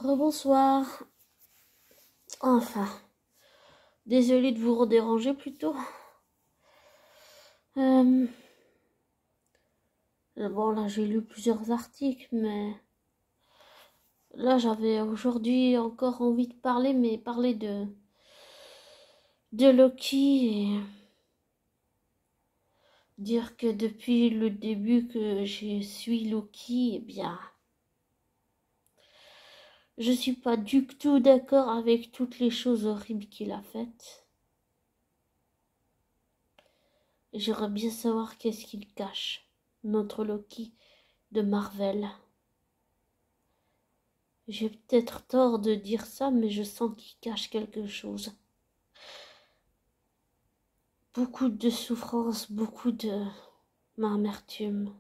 Rebonsoir. Enfin, désolée de vous déranger plus tôt. Bon, là, j'ai lu plusieurs articles, mais là, j'avais aujourd'hui encore envie de parler, mais parler de Loki et dire que depuis le début que je suis Loki, eh bien, je suis pas du tout d'accord avec toutes les choses horribles qu'il a faites. J'aimerais bien savoir qu'est-ce qu'il cache, notre Loki de Marvel. J'ai peut-être tort de dire ça, mais je sens qu'il cache quelque chose. Beaucoup de souffrance, beaucoup de amertume.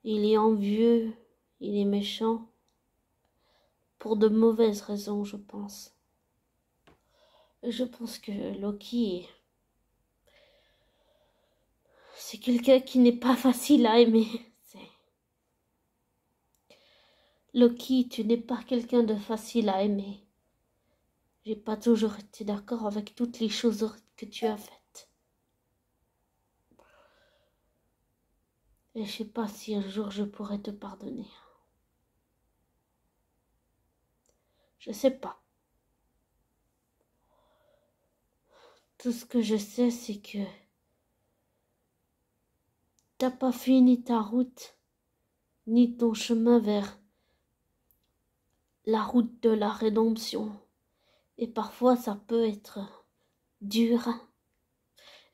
Il est envieux, il est méchant, pour de mauvaises raisons, je pense. Je pense que Loki, c'est quelqu'un qui n'est pas facile à aimer. Loki, tu n'es pas quelqu'un de facile à aimer. J'ai pas toujours été d'accord avec toutes les choses que tu as faites. Et je sais pas si un jour je pourrais te pardonner. Je sais pas. Tout ce que je sais, c'est que t'as pas fini ta route, ni ton chemin vers la route de la rédemption. Et parfois, ça peut être dur,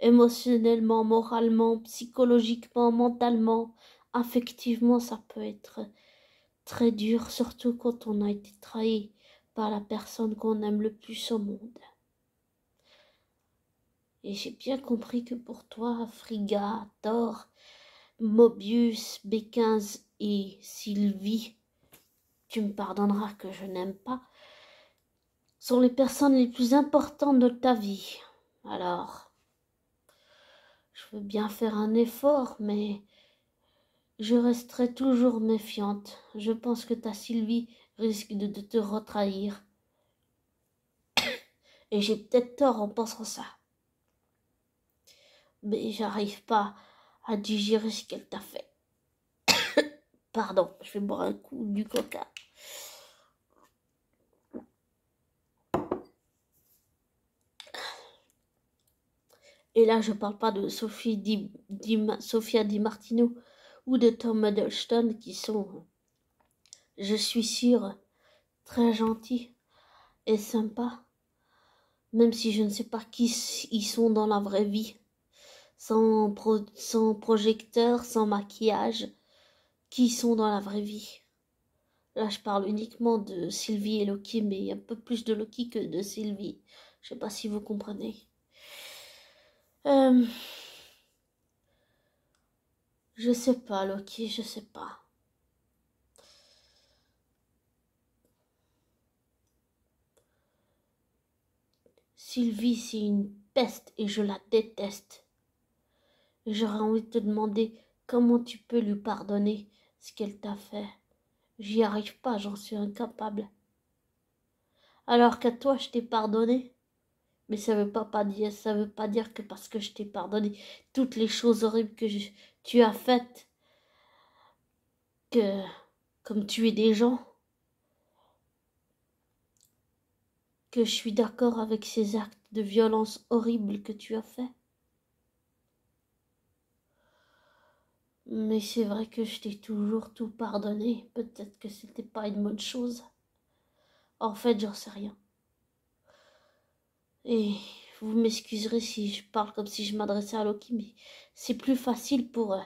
émotionnellement, moralement, psychologiquement, mentalement, affectivement, ça peut être très dur, surtout quand on a été trahi par la personne qu'on aime le plus au monde. Et j'ai bien compris que pour toi, Frigga, Thor, Mobius, B15 et Sylvie, tu me pardonneras que je n'aime pas, sont les personnes les plus importantes de ta vie. Alors, je veux bien faire un effort, mais je resterai toujours méfiante. Je pense que ta Sylvie risque de te retrahir. Et j'ai peut-être tort en pensant ça. Mais j'arrive pas à digérer ce qu'elle t'a fait. Pardon, je vais boire un coup du coca. Et là, je parle pas de Sophia Di Martino ou de Tom Hiddleston qui sont, je suis sûre, très gentils et sympas, même si je ne sais pas qui ils sont dans la vraie vie, sans projecteur, sans maquillage, qui sont dans la vraie vie. Là, je parle uniquement de Sylvie et Loki, mais il y a un peu plus de Loki que de Sylvie. Je sais pas si vous comprenez. Je sais pas, Loki, je sais pas. Sylvie, c'est une peste et je la déteste. Et j'aurais envie de te demander comment tu peux lui pardonner ce qu'elle t'a fait. J'y arrive pas, j'en suis incapable. Alors qu'à toi, je t'ai pardonné. Mais ça veut pas dire que parce que je t'ai pardonné toutes les choses horribles que tu as faites, que, comme tuer des gens, que je suis d'accord avec ces actes de violence horribles que tu as faits. Mais c'est vrai que je t'ai toujours tout pardonné. Peut-être que c'était pas une bonne chose. En fait, j'en sais rien. Et vous m'excuserez si je parle comme si je m'adressais à Loki, mais c'est plus facile pour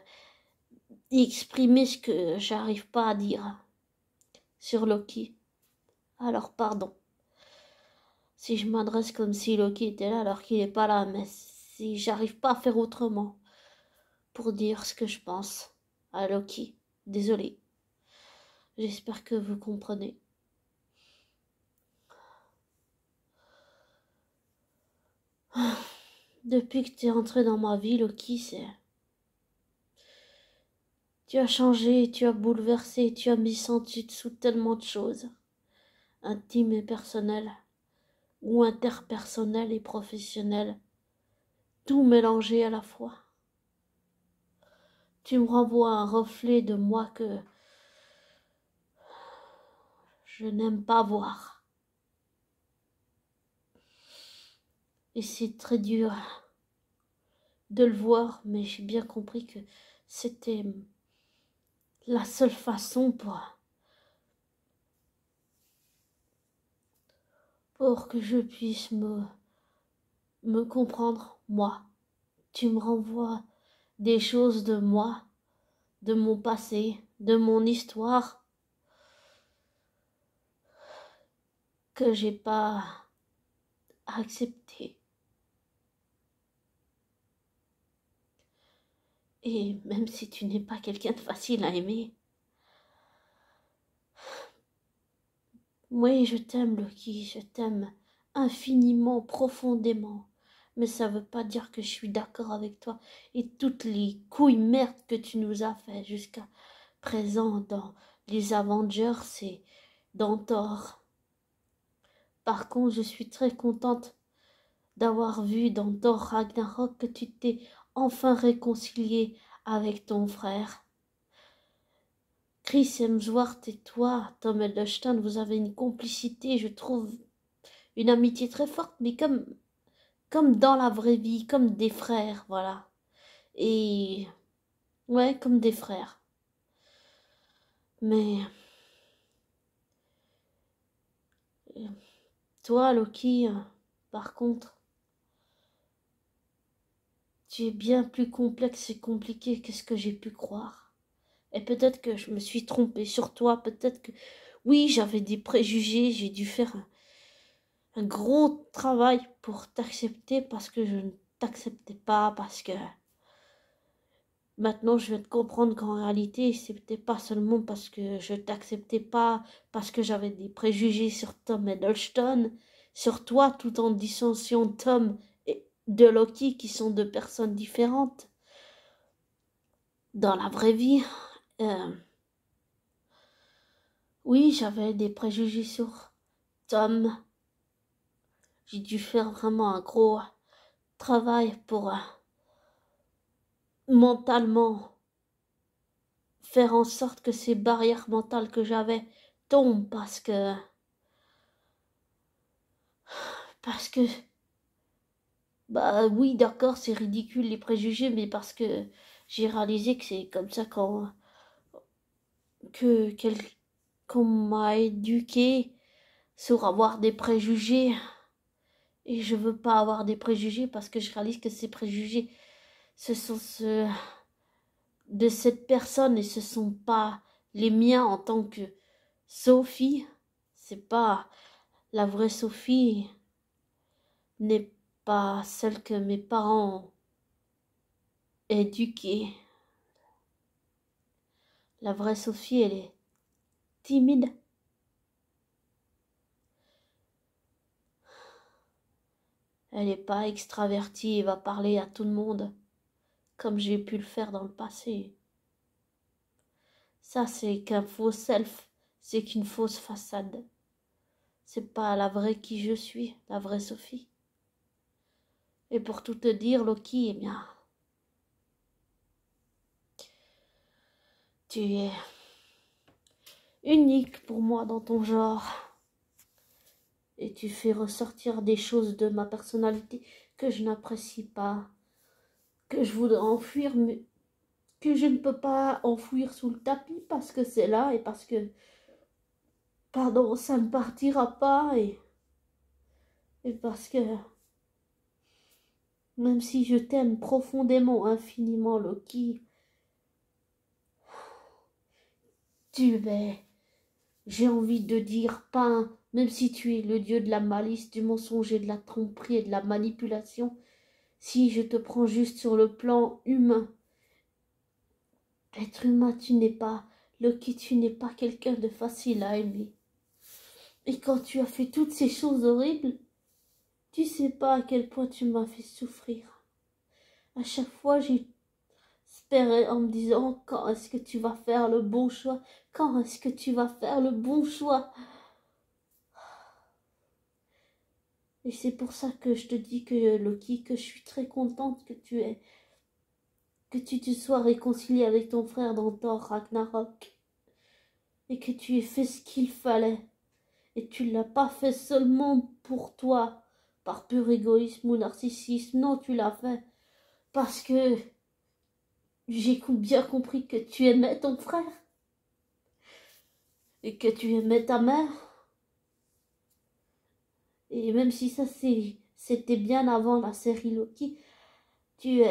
exprimer ce que j'arrive pas à dire sur Loki. Alors pardon. Si je m'adresse comme si Loki était là alors qu'il n'est pas là, mais si j'arrive pas à faire autrement pour dire ce que je pense à Loki. Désolée. J'espère que vous comprenez. Depuis que tu es entré dans ma vie, Loki, Tu as changé, tu as bouleversé, tu as mis sans dessous tellement de choses, intimes et personnelles, ou interpersonnelles et professionnelles, tout mélangé à la fois. Tu me renvoies un reflet de moi que je n'aime pas voir. Et c'est très dur de le voir, mais j'ai bien compris que c'était la seule façon pour que je puisse me comprendre, moi. Tu me renvoies des choses de moi, de mon passé, de mon histoire, que j'ai pas accepté. Et même si tu n'es pas quelqu'un de facile à aimer, oui, je t'aime, Loki, je t'aime infiniment, profondément. Mais ça veut pas dire que je suis d'accord avec toi et toutes les couilles merdes que tu nous as fait jusqu'à présent dans les Avengers et dans Thor. Par contre, je suis très contente d'avoir vu dans Thor Ragnarok que tu t'es enfin réconcilié avec ton frère. Chris Hemsworth et toi, Tom Hiddleston, vous avez une complicité, je trouve, une amitié très forte, mais comme dans la vraie vie, comme des frères, voilà. Et ouais, comme des frères. Mais toi, Loki, par contre, tu es bien plus complexe et compliqué que ce que j'ai pu croire. Et peut-être que je me suis trompée sur toi, peut-être que oui, j'avais des préjugés, j'ai dû faire un gros travail pour t'accepter parce que je ne t'acceptais pas, parce que maintenant je viens de comprendre qu'en réalité c'était pas seulement parce que je t'acceptais pas, parce que j'avais des préjugés sur Tom Hiddleston, sur toi, tout en dissociant Tom et de Loki qui sont deux personnes différentes. Dans la vraie vie, oui, j'avais des préjugés sur Tom. J'ai dû faire vraiment un gros travail pour mentalement faire en sorte que ces barrières mentales que j'avais tombent parce que bah oui, d'accord, c'est ridicule les préjugés, mais parce que j'ai réalisé que c'est comme ça qu'on m'a éduqué sur avoir des préjugés. Et je veux pas avoir des préjugés parce que je réalise que ces préjugés, ce sont ceux de cette personne et ce sont pas les miens en tant que Sophie. C'est pas la vraie Sophie, n'est pas celle que mes parents ont éduquée. La vraie Sophie, elle est timide. Elle n'est pas extravertie et va parler à tout le monde comme j'ai pu le faire dans le passé. Ça, c'est qu'un faux self, c'est qu'une fausse façade. C'est pas la vraie qui je suis, la vraie Sophie. Et pour tout te dire, Loki, eh bien, tu es unique pour moi dans ton genre. Et tu fais ressortir des choses de ma personnalité que je n'apprécie pas, que je voudrais enfuir, mais que je ne peux pas enfouir sous le tapis parce que c'est là et parce que, pardon, ça ne partira pas et parce que, même si je t'aime profondément, infiniment, Loki, tu es, j'ai envie de dire, pas, même si tu es le dieu de la malice, du mensonge et de la tromperie et de la manipulation, si je te prends juste sur le plan humain, être humain, tu n'es pas, Loki, tu n'es pas quelqu'un de facile à aimer. Et quand tu as fait toutes ces choses horribles, tu sais pas à quel point tu m'as fait souffrir. À chaque fois, j'espérais en me disant quand est-ce que tu vas faire le bon choix, quand est-ce que tu vas faire le bon choix. Et c'est pour ça que je te dis que Loki, que je suis très contente que tu te sois réconcilié avec ton frère dans Thor Ragnarok et que tu aies fait ce qu'il fallait. Et tu l'as pas fait seulement pour toi, par pur égoïsme ou narcissisme. Non, tu l'as fait parce que j'ai bien compris que tu aimais ton frère et que tu aimais ta mère. Et même si ça c'était bien avant la série Loki, tu,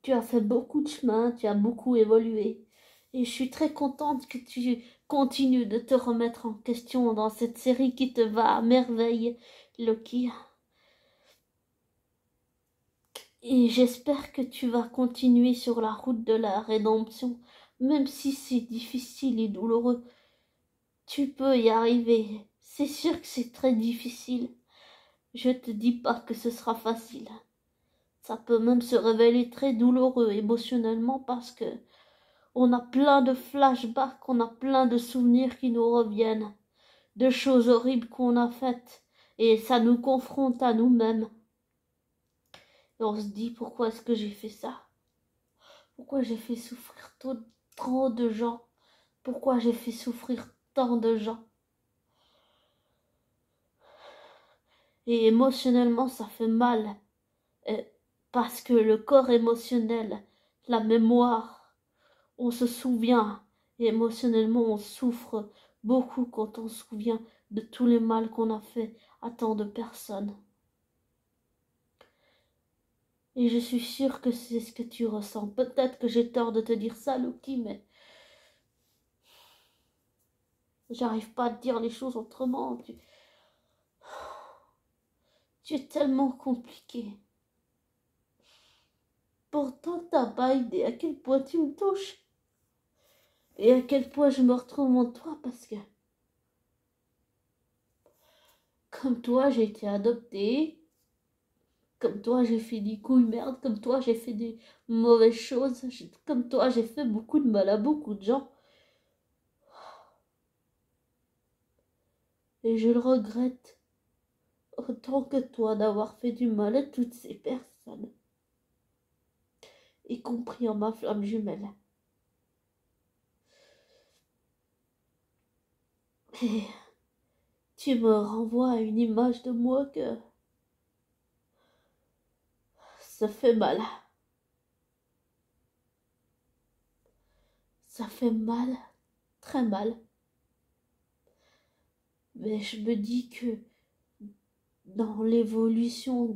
tu as fait beaucoup de chemin, tu as beaucoup évolué. Et je suis très contente que tu continues de te remettre en question dans cette série qui te va à merveille, Loki. Et j'espère que tu vas continuer sur la route de la rédemption, même si c'est difficile et douloureux. Tu peux y arriver. C'est sûr que c'est très difficile. Je te dis pas que ce sera facile. Ça peut même se révéler très douloureux émotionnellement parce que on a plein de flashbacks, on a plein de souvenirs qui nous reviennent, de choses horribles qu'on a faites, et ça nous confronte à nous-mêmes. Et on se dit pourquoi est-ce que j'ai fait ça? Pourquoi j'ai fait souffrir trop de gens? Pourquoi j'ai fait souffrir tant de gens? Et émotionnellement, ça fait mal. Parce que le corps émotionnel, la mémoire, on se souvient. Et émotionnellement, on souffre beaucoup quand on se souvient de tous les mal qu'on a fait à tant de personnes. Et je suis sûre que c'est ce que tu ressens. Peut-être que j'ai tort de te dire ça, Loki, mais j'arrive pas à te dire les choses autrement. Tu es tellement compliqué. Pourtant, t'as pas idée à quel point tu me touches. Et à quel point je me retrouve en toi parce que, comme toi, j'ai été adoptée. Comme toi, j'ai fait des couilles merde. Comme toi, j'ai fait des mauvaises choses. Comme toi, j'ai fait beaucoup de mal à beaucoup de gens. Et je le regrette autant que toi d'avoir fait du mal à toutes ces personnes. Y compris en ma flamme jumelle. Et tu me renvoies à une image de moi que ça fait mal. Ça fait mal, très mal. Mais je me dis que dans l'évolution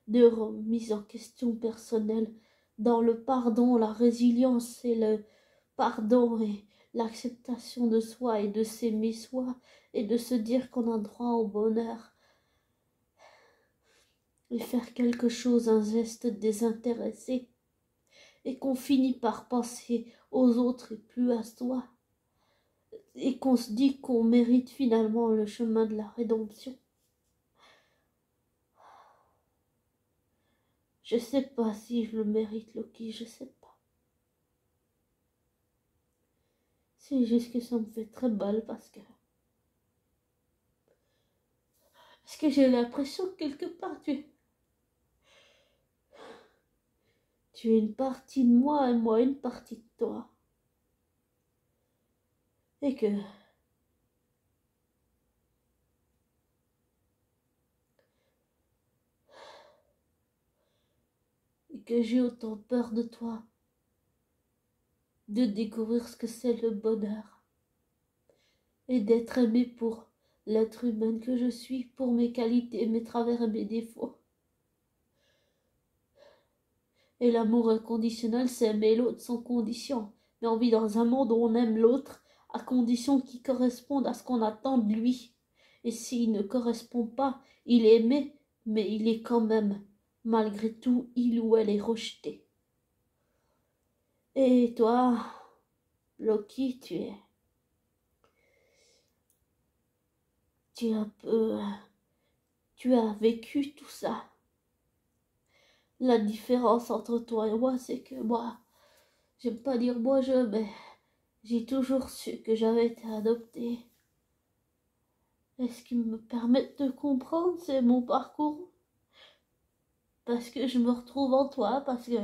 de remise en question personnelle, dans le pardon, la résilience et le pardon et l'acceptation de soi et de s'aimer soi et de se dire qu'on a droit au bonheur et faire quelque chose, un geste désintéressé et qu'on finit par penser aux autres et plus à soi et qu'on se dit qu'on mérite finalement le chemin de la rédemption. Je sais pas si je le mérite, Loki, je sais pas. C'est juste que ça me fait très mal parce que j'ai l'impression que quelque part tu es une partie de moi et moi une partie de toi. Et que j'ai autant peur de toi, de découvrir ce que c'est le bonheur et d'être aimé pour l'être humain que je suis, pour mes qualités, mes travers et mes défauts. Et l'amour inconditionnel, c'est aimer l'autre sans condition. Mais on vit dans un monde où on aime l'autre à condition qu'il corresponde à ce qu'on attend de lui. Et s'il ne correspond pas, il est aimé, mais il est quand même, malgré tout, il ou elle est rejeté. Et toi, Loki, tu as vécu tout ça. La différence entre toi et moi, c'est que moi, j'aime pas dire mais j'ai toujours su que j'avais été adoptée. Et ce qui me permet de comprendre, c'est mon parcours. Parce que je me retrouve en toi, parce que...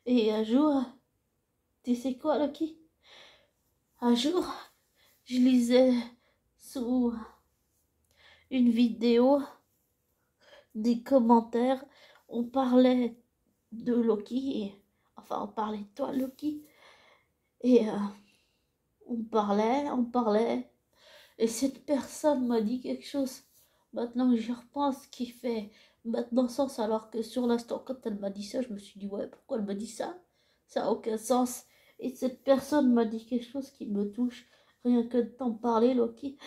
Et un jour, tu sais quoi, Loki? Un jour, je lisais sous une vidéo des commentaires, on parlait de Loki, enfin on parlait de toi, Loki, et on parlait, et cette personne m'a dit quelque chose, maintenant que j'y repense, qui fait maintenant sens, alors que sur l'instant, quand elle m'a dit ça, je me suis dit, ouais, pourquoi elle me dit ça? Ça n'a aucun sens. Et cette personne m'a dit quelque chose qui me touche, rien que de t'en parler, Loki.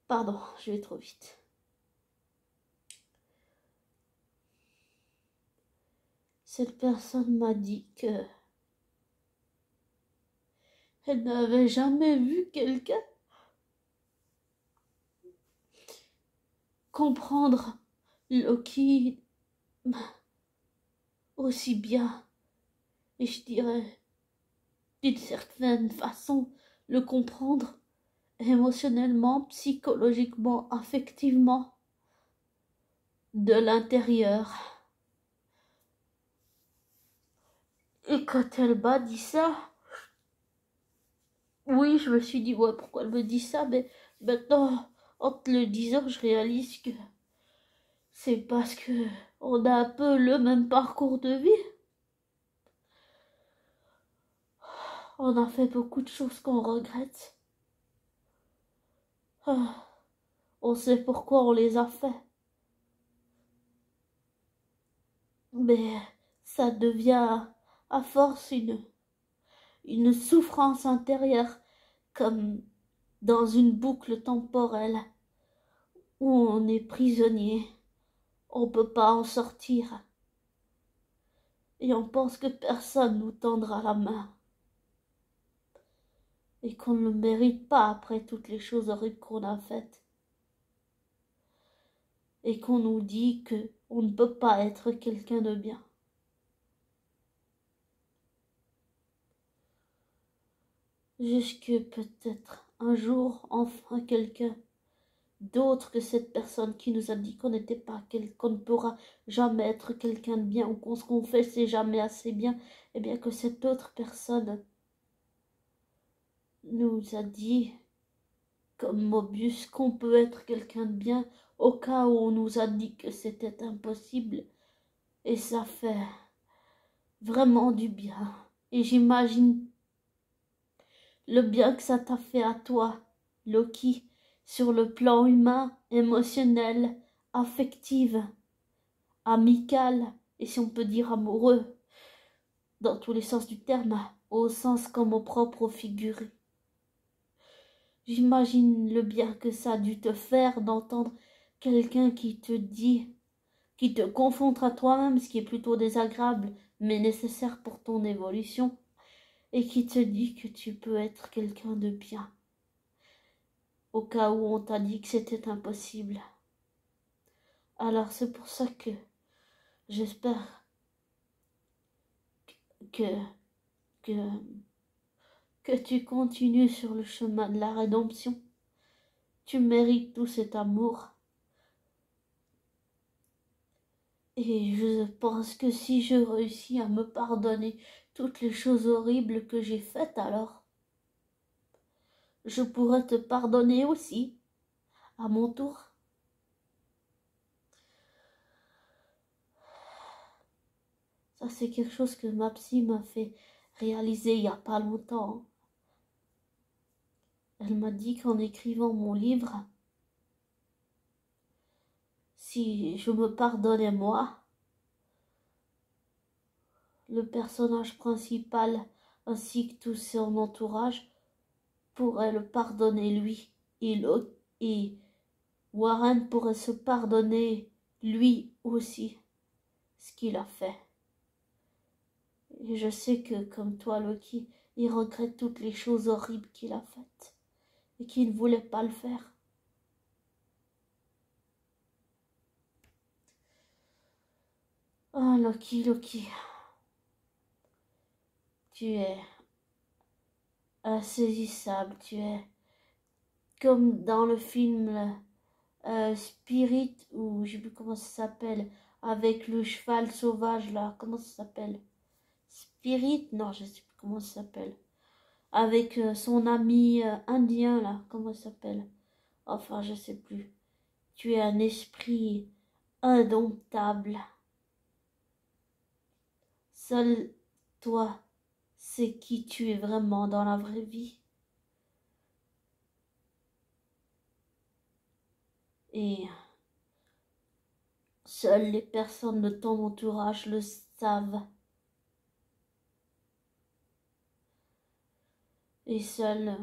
Pardon, je vais trop vite. Cette personne m'a dit que elle n'avait jamais vu quelqu'un comprendre Loki aussi bien, et je dirais d'une certaine façon le comprendre émotionnellement, psychologiquement, affectivement, de l'intérieur. Et quand elle m'a dit ça, oui, je me suis dit, ouais, pourquoi elle me dit ça, mais maintenant, en te le disant, je réalise que c'est parce que on a un peu le même parcours de vie. On a fait beaucoup de choses qu'on regrette. Ah, on sait pourquoi on les a fait. Mais ça devient à force une souffrance intérieure, comme dans une boucle temporelle où on est prisonnier. On ne peut pas en sortir. Et on pense que personne nous tendra la main. Et qu'on ne le mérite pas après toutes les choses horribles qu'on a faites. Et qu'on nous dit que on ne peut pas être quelqu'un de bien. Jusque peut-être un jour, enfin, quelqu'un d'autre que cette personne qui nous a dit qu'on n'était pas, qu'on ne pourra jamais être quelqu'un de bien, ou qu'on ce qu'on fait c'est jamais assez bien, et bien que cette autre personne nous a dit, comme Mobius, qu'on peut être quelqu'un de bien, au cas où on nous a dit que c'était impossible. Et ça fait vraiment du bien. Et j'imagine le bien que ça t'a fait à toi, Loki, sur le plan humain, émotionnel, affectif, amical, et si on peut dire amoureux, dans tous les sens du terme, au sens comme au propre au figuré. J'imagine le bien que ça a dû te faire d'entendre quelqu'un qui te dit, qui te confronte à toi-même, ce qui est plutôt désagréable, mais nécessaire pour ton évolution, et qui te dit que tu peux être quelqu'un de bien, au cas où on t'a dit que c'était impossible. Alors c'est pour ça que j'espère que, que, que tu continues sur le chemin de la rédemption. Tu mérites tout cet amour. Et je pense que si je réussis à me pardonner toutes les choses horribles que j'ai faites, alors je pourrais te pardonner aussi, à mon tour. Ça, c'est quelque chose que ma psy m'a fait réaliser il n'y a pas longtemps. Elle m'a dit qu'en écrivant mon livre, si je me pardonnais moi, le personnage principal ainsi que tout son entourage pourrait le pardonner lui, et Warren pourrait se pardonner lui aussi ce qu'il a fait. Et je sais que, comme toi, Loki, il regrette toutes les choses horribles qu'il a faites et qu'il ne voulait pas le faire. Oh, Loki, Loki, tu es insaisissable, tu es comme dans le film Spirit, ou je sais plus comment ça s'appelle, avec le cheval sauvage là, comment ça s'appelle? Spirit? Non, je sais plus comment ça s'appelle. Avec son ami indien là, comment ça s'appelle? Enfin, je sais plus. Tu es un esprit indomptable. Seul toi sais qui tu es vraiment dans la vraie vie. Et seules les personnes de ton entourage le savent. Et seuls,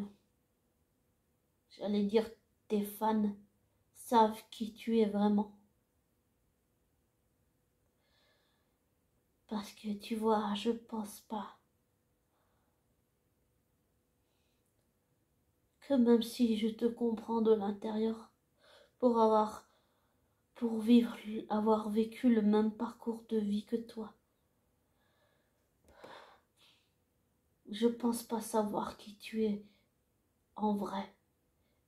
j'allais dire, tes fans savent qui tu es vraiment. Parce que tu vois, je pense pas que même si je te comprends de l'intérieur, pour avoir vécu le même parcours de vie que toi, je pense pas savoir qui tu es en vrai.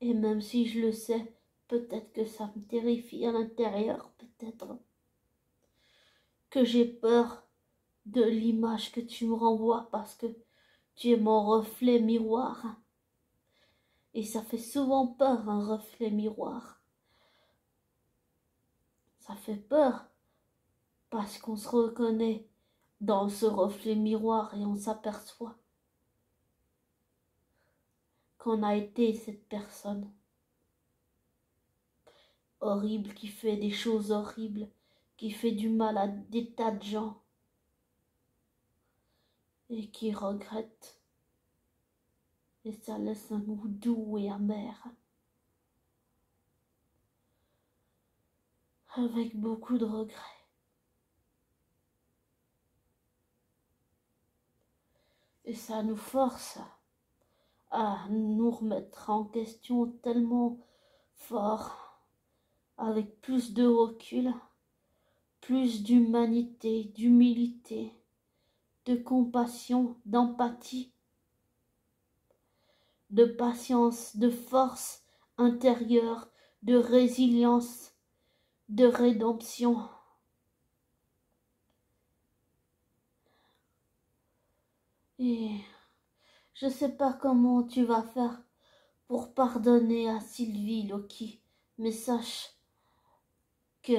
Et même si je le sais, peut-être que ça me terrifie à l'intérieur, peut-être que j'ai peur de l'image que tu me renvoies parce que tu es mon reflet miroir. Et ça fait souvent peur, un reflet miroir. Ça fait peur parce qu'on se reconnaît dans ce reflet miroir et on s'aperçoit qu'on a été cette personne horrible qui fait des choses horribles, qui fait du mal à des tas de gens et qui regrette. Et ça laisse un goût doux et amer, avec beaucoup de regrets. Et ça nous force à nous remettre en question tellement fort, avec plus de recul, plus d'humanité, d'humilité, de compassion, d'empathie, de patience, de force intérieure, de résilience, de rédemption. Et je sais pas comment tu vas faire pour pardonner à Sylvie, Loki, mais sache que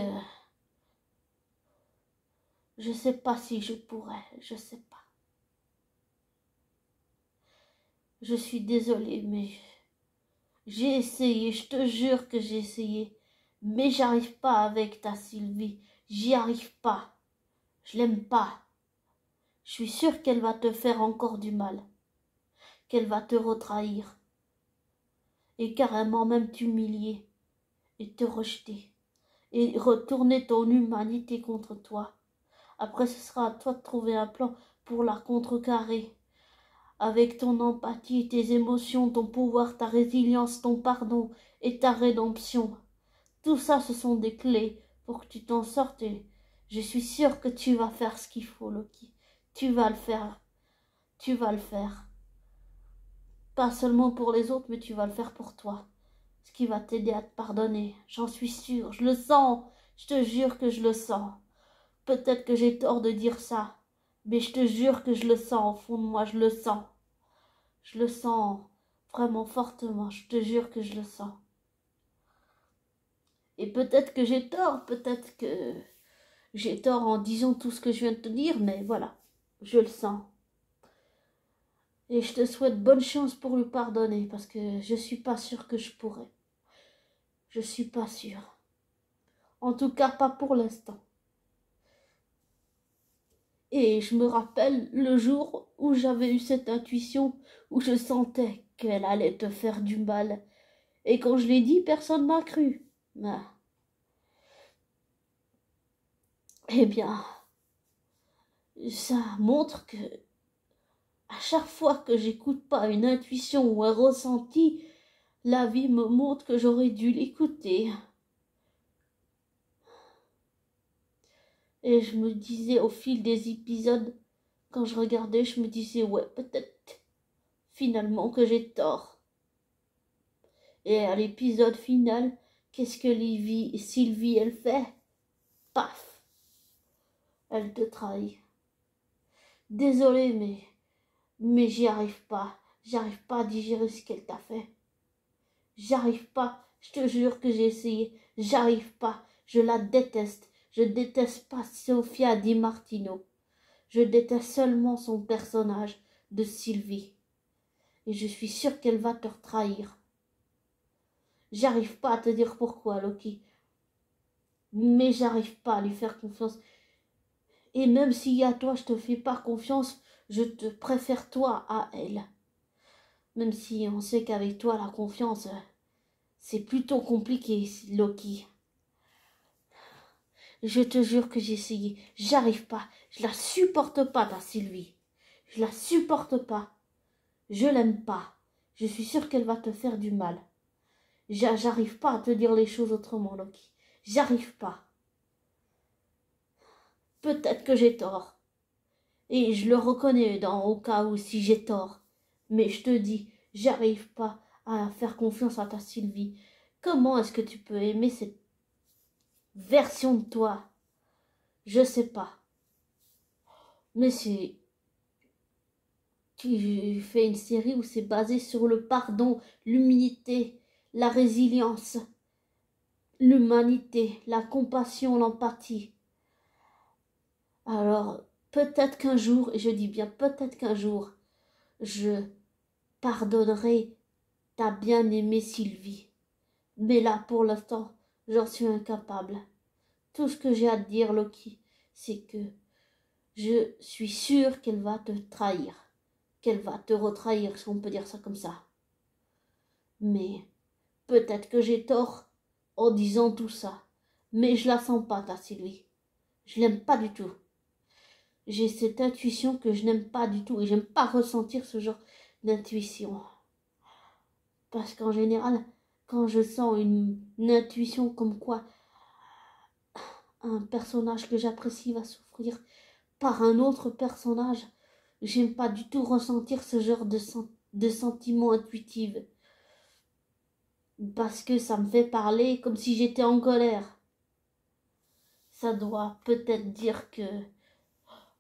je sais pas si je pourrais, je sais pas. Je suis désolée, mais j'ai essayé, je te jure que j'ai essayé, mais j'arrive pas avec ta Sylvie, j'y arrive pas, je l'aime pas. Je suis sûre qu'elle va te faire encore du mal, qu'elle va te retrahir, et carrément même t'humilier, et te rejeter, et retourner ton humanité contre toi. Après, ce sera à toi de trouver un plan pour la contrecarrer, avec ton empathie, tes émotions, ton pouvoir, ta résilience, ton pardon et ta rédemption. Tout ça, ce sont des clés pour que tu t'en sortes et je suis sûre que tu vas faire ce qu'il faut, Loki. Tu vas le faire. Tu vas le faire. Pas seulement pour les autres, mais tu vas le faire pour toi. Ce qui va t'aider à te pardonner. J'en suis sûre. Je le sens. Je te jure que je le sens. Peut-être que j'ai tort de dire ça, mais je te jure que je le sens au fond de moi. Je le sens. Je le sens vraiment fortement. Je te jure que je le sens. Et peut-être que j'ai tort. Peut-être que j'ai tort en disant tout ce que je viens de te dire, mais voilà, je le sens. Et je te souhaite bonne chance pour lui pardonner, parce que je suis pas sûre que je pourrais. Je suis pas sûre. En tout cas, pas pour l'instant. Et je me rappelle le jour où j'avais eu cette intuition, où je sentais qu'elle allait te faire du mal. Et quand je l'ai dit, personne m'a cru. Mais, eh bien, ça montre que à chaque fois que j'écoute pas une intuition ou un ressenti, la vie me montre que j'aurais dû l'écouter. Et je me disais au fil des épisodes, quand je regardais, je me disais, ouais, peut-être finalement que j'ai tort. Et à l'épisode final, qu'est-ce que Sylvie, elle fait? Paf! Elle te trahit. Désolée, mais j'y arrive pas. J'arrive pas à digérer ce qu'elle t'a fait. J'arrive pas. Je te jure que j'ai essayé. J'arrive pas. Je la déteste. Je déteste pas Sofia Di Martino. Je déteste seulement son personnage de Sylvie. Et je suis sûre qu'elle va te trahir. J'arrive pas à te dire pourquoi, Loki. Mais j'arrive pas à lui faire confiance. Et même si à toi je te fais pas confiance, je te préfère toi à elle. Même si on sait qu'avec toi la confiance, c'est plutôt compliqué, Loki. Je te jure que j'ai essayé. J'arrive pas. Je la supporte pas, ta Sylvie. Je la supporte pas. Je l'aime pas. Je suis sûre qu'elle va te faire du mal. J'arrive pas à te dire les choses autrement, Loki. J'arrive pas. Peut-être que j'ai tort. Et je le reconnais au cas où si j'ai tort. Mais je te dis, j'arrive pas à faire confiance à ta Sylvie. Comment est-ce que tu peux aimer cette version de toi? Je sais pas. Mais tu fais une série où c'est basé sur le pardon, l'humilité, la résilience, l'humanité, la compassion, l'empathie. Alors, peut-être qu'un jour, et je dis bien peut-être qu'un jour, je pardonnerai ta bien-aimée Sylvie. Mais là, pour l'instant, j'en suis incapable. Tout ce que j'ai à te dire, Loki, c'est que je suis sûre qu'elle va te trahir. Qu'elle va te retrahir, si on peut dire ça comme ça. Mais peut-être que j'ai tort en disant tout ça. Mais je la sens pas, ta Sylvie. Je l'aime pas du tout. J'ai cette intuition que je n'aime pas du tout. Et j'aime pas ressentir ce genre d'intuition. Parce qu'en général, quand je sens une intuition comme quoi un personnage que j'apprécie va souffrir par un autre personnage, j'aime pas du tout ressentir ce genre de sentiment intuitif. Parce que ça me fait parler comme si j'étais en colère. Ça doit peut-être dire que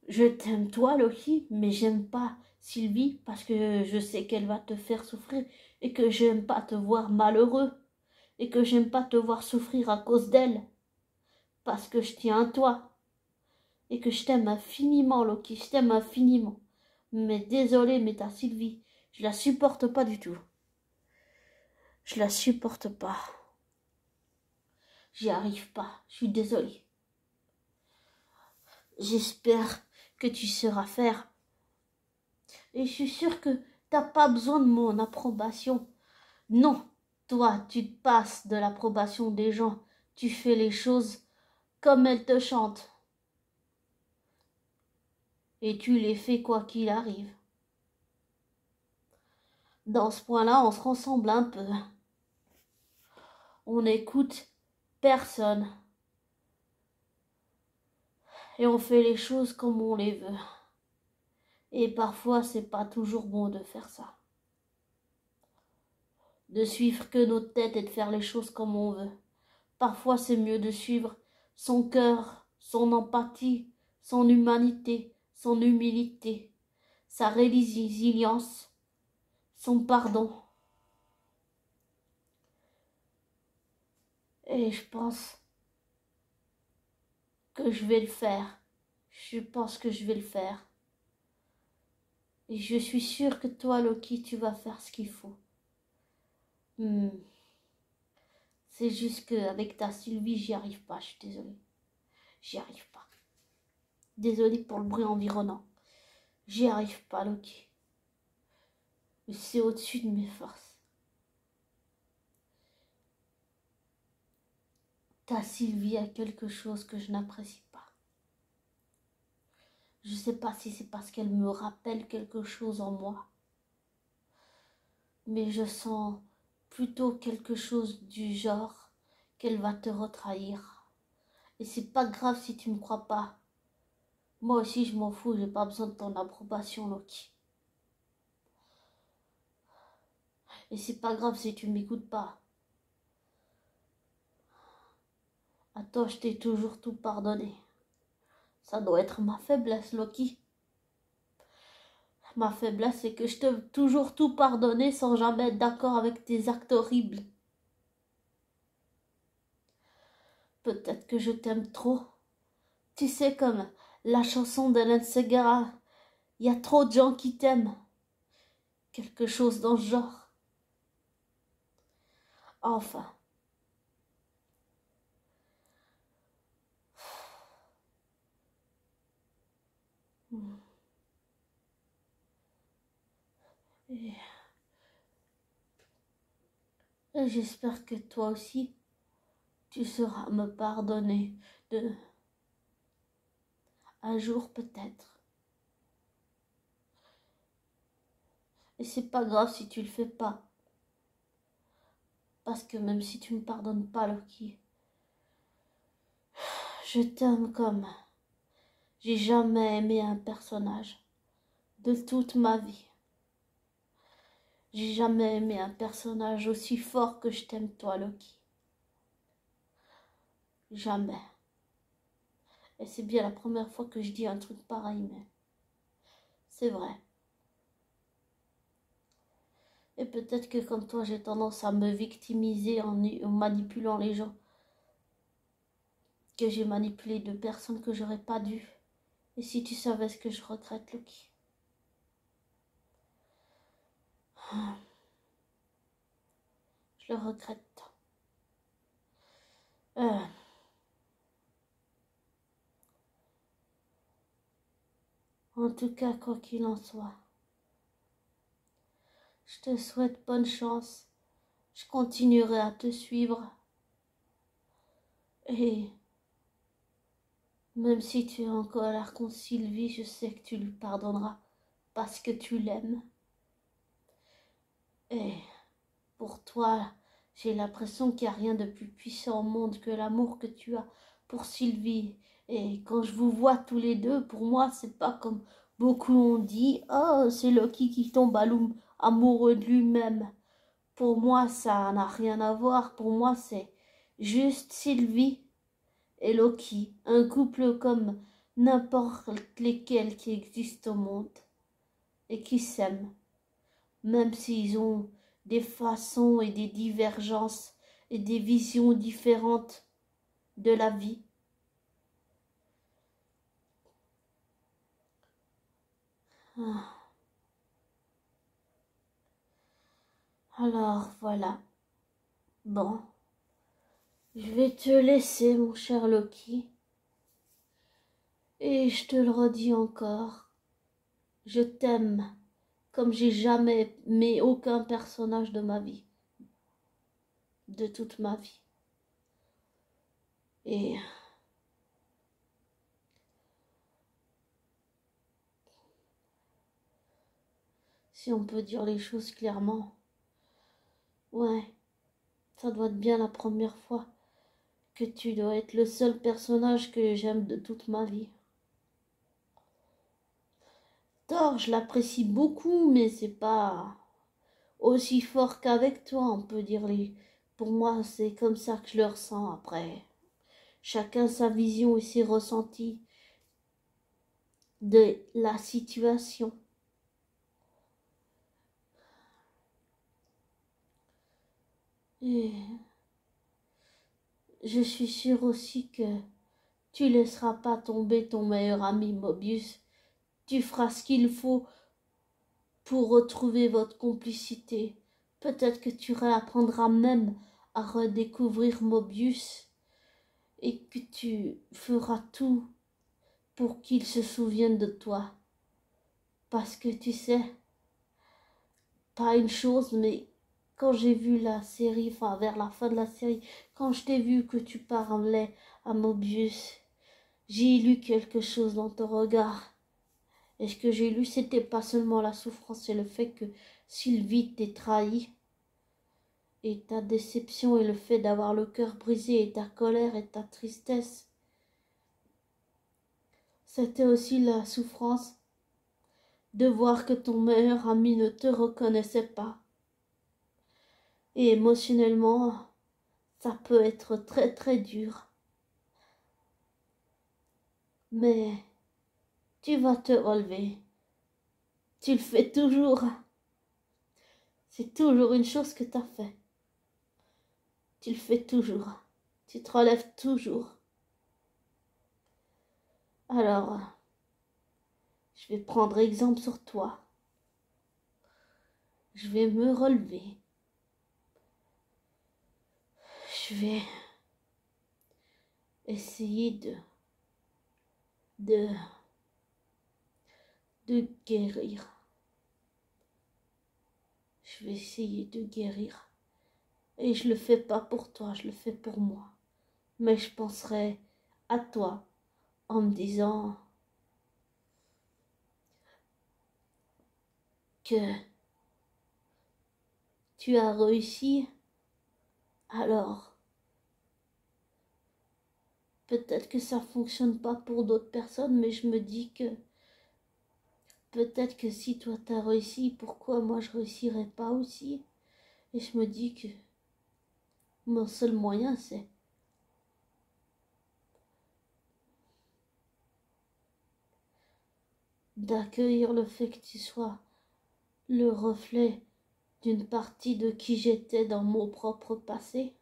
je t'aime toi, Loki, mais j'aime pas Sylvie parce que je sais qu'elle va te faire souffrir et que j'aime pas te voir malheureux et que j'aime pas te voir souffrir à cause d'elle parce que je tiens à toi et que je t'aime infiniment, Loki, je t'aime infiniment. Mais désolé, mais ta Sylvie, je la supporte pas du tout. Je la supporte pas. J'y arrive pas, je suis désolée. J'espère que tu sauras faire. Et je suis sûre que t'as pas besoin de mon approbation. Non, toi, tu te passes de l'approbation des gens. Tu fais les choses comme elles te chantent. Et tu les fais quoi qu'il arrive. Dans ce point-là, on se ressemble un peu. On n'écoute personne. Et on fait les choses comme on les veut. Et parfois, c'est pas toujours bon de faire ça. De suivre que notre tête et de faire les choses comme on veut. Parfois, c'est mieux de suivre son cœur, son empathie, son humanité, son humilité, sa résilience, son pardon. Et je pense que je vais le faire. Je pense que je vais le faire. Et je suis sûre que toi, Loki, tu vas faire ce qu'il faut. C'est juste qu'avec ta Sylvie, j'y arrive pas, je suis désolée. J'y arrive pas. Désolée pour le bruit environnant. J'y arrive pas, Loki. Mais c'est au-dessus de mes forces. Ta Sylvie a quelque chose que je n'apprécie pas. Je ne sais pas si c'est parce qu'elle me rappelle quelque chose en moi. Mais je sens plutôt quelque chose du genre qu'elle va te retrahir. Et c'est pas grave si tu me crois pas. Moi aussi, je m'en fous, j'ai pas besoin de ton approbation, Loki. Et c'est pas grave si tu m'écoutes pas. À toi, je t'ai toujours tout pardonné. Ça doit être ma faiblesse, Loki. Ma faiblesse, c'est que je t'ai toujours tout pardonné sans jamais être d'accord avec tes actes horribles. Peut-être que je t'aime trop. Tu sais, comme la chanson d'Hélène Segara, il y a trop de gens qui t'aiment. Quelque chose dans ce genre. Enfin. Et j'espère que toi aussi, tu sauras me pardonner de un jour peut-être. Et c'est pas grave si tu le fais pas. Parce que même si tu me pardonnes pas, Loki, je t'aime comme j'ai jamais aimé un personnage de toute ma vie. J'ai jamais aimé un personnage aussi fort que je t'aime toi, Loki. Jamais. Et c'est bien la première fois que je dis un truc pareil, mais c'est vrai. Et peut-être que comme toi, j'ai tendance à me victimiser en manipulant les gens. Que j'ai manipulé de personnes que j'aurais pas dû. Et si tu savais ce que je regrette, Loki. Je le regrette. Euh, en tout cas, quoi qu'il en soit, je te souhaite bonne chance. Je continuerai à te suivre. Et même si tu es en colère contre Sylvie, je sais que tu lui pardonneras parce que tu l'aimes. Et pour toi, j'ai l'impression qu'il n'y a rien de plus puissant au monde que l'amour que tu as pour Sylvie. Et quand je vous vois tous les deux, pour moi, c'est pas comme beaucoup ont dit, oh, c'est Loki qui tombe amoureux de lui-même. Pour moi, ça n'a rien à voir. Pour moi, c'est juste Sylvie et Loki, un couple comme n'importe lesquels qui existent au monde et qui s'aiment, même s'ils ont des façons et des divergences et des visions différentes de la vie. Alors voilà. Bon, je vais te laisser, mon cher Loki. Et je te le redis encore, je t'aime comme j'ai jamais aimé aucun personnage de ma vie, de toute ma vie. Et si on peut dire les choses clairement, ouais, ça doit être bien la première fois que tu dois être le seul personnage que j'aime de toute ma vie. Thor, je l'apprécie beaucoup, mais c'est pas aussi fort qu'avec toi, on peut dire. Pour moi, c'est comme ça que je le ressens après. Chacun sa vision et ses ressentis de la situation. Et je suis sûre aussi que tu laisseras pas tomber ton meilleur ami Mobius. Tu feras ce qu'il faut pour retrouver votre complicité. Peut-être que tu réapprendras même à redécouvrir Mobius et que tu feras tout pour qu'il se souvienne de toi. Parce que tu sais, pas une chose, mais quand j'ai vu la série, enfin vers la fin de la série, quand je t'ai vu que tu parlais à Mobius, j'ai lu quelque chose dans ton regard. Et ce que j'ai lu, c'était pas seulement la souffrance, c'est le fait que Sylvie t'ait trahi. Et ta déception et le fait d'avoir le cœur brisé et ta colère et ta tristesse. C'était aussi la souffrance de voir que ton meilleur ami ne te reconnaissait pas. Et émotionnellement, ça peut être très très dur. Mais tu vas te relever. Tu le fais toujours. C'est toujours une chose que tu as fait. Tu le fais toujours. Tu te relèves toujours. Alors, je vais prendre exemple sur toi. Je vais me relever. Je vais essayer de guérir. Je vais essayer de guérir. Et je le fais pas pour toi, je le fais pour moi. Mais je penserai à toi en me disant que tu as réussi. Alors, peut-être que ça fonctionne pas pour d'autres personnes, mais je me dis que peut-être que si toi t'as réussi, pourquoi moi je réussirais pas aussi? Et je me dis que mon seul moyen, c'est d'accueillir le fait que tu sois le reflet d'une partie de qui j'étais dans mon propre passé.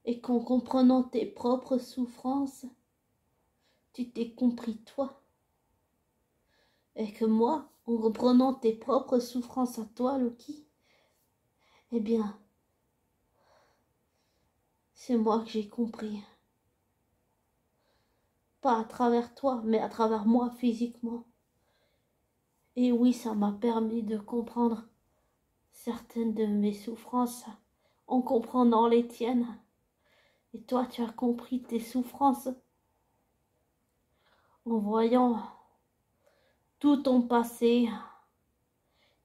Et qu'en comprenant tes propres souffrances, tu t'es compris toi. Et que moi, en comprenant tes propres souffrances à toi, Loki, eh bien, c'est moi que j'ai compris. Pas à travers toi, mais à travers moi physiquement. Et oui, ça m'a permis de comprendre certaines de mes souffrances en comprenant les tiennes. Et toi, tu as compris tes souffrances en voyant tout ton passé,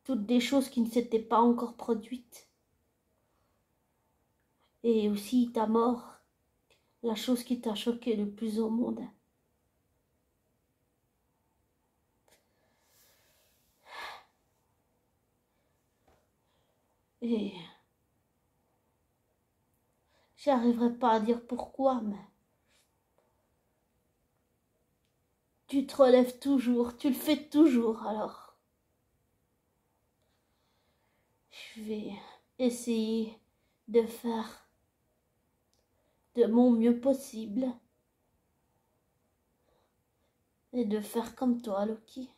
toutes des choses qui ne s'étaient pas encore produites. Et aussi ta mort, la chose qui t'a choqué le plus au monde. Et j'arriverai pas à dire pourquoi, mais tu te relèves toujours, tu le fais toujours, alors je vais essayer de faire de mon mieux possible et de faire comme toi, Loki.